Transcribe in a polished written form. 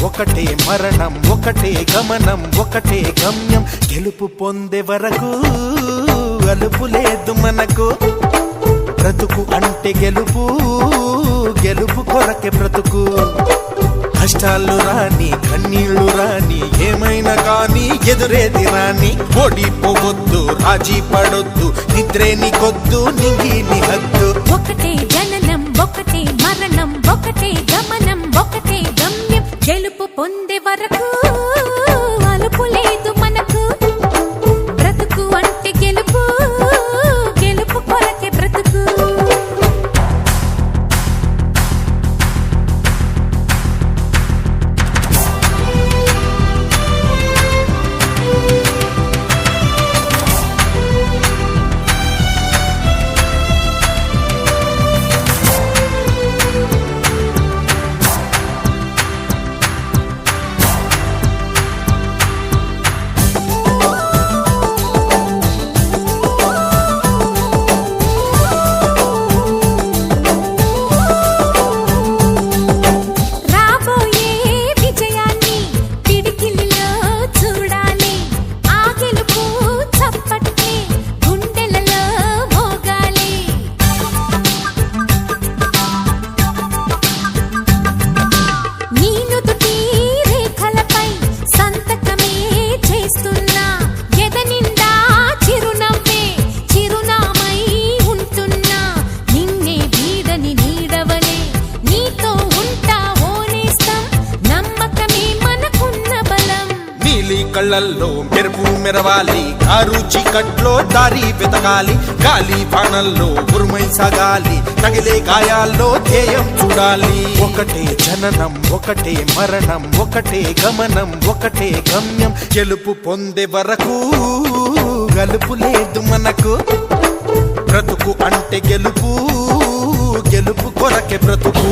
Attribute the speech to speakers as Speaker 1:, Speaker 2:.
Speaker 1: ఒకటే మరణం ఒకటే గమనం ఒకటే గమ్యం గెలుపు పొందే వరకు అలుపు లేదు మనకు బ్రతుకు అంటే గెలుపు గెలుపు కొరకే బ్రతుకు కష్టాలు రాని కన్నీళ్లు రాని ఏమైనా కానీ ఎదురేది రాని ఓడిపోవద్దు రాజీ పడొద్దు నిద్రేని కొద్దు నింగిని హద్దు
Speaker 2: ఒకటే జననం ఒకటే మరణం ఒకటే గమనం ఒకటే గమ్యం గెలుపు పొందే వరకు అలుపు లేదు మనకు బ్రతుకు అంటే గెలుపు గెలుపు కొరకే బ్రతుకు
Speaker 1: కళ్ళల్లో మెరుపు మెరవాలి కారు చీకట్లో దారి వెతకాలి గాలి బాణల్లో ఉరుమై సాగాలి తగిలే గాయాల్లో ధ్యేయం చూడాలి ఒకటే జననం ఒకటే మరణం ఒకటే గమనం ఒకటే గమ్యం గెలుపు పొందే వరకు గలుపు లేదు మనకు బ్రతుకు అంటే గెలుపు గెలుపు కొరకే బ్రతుకు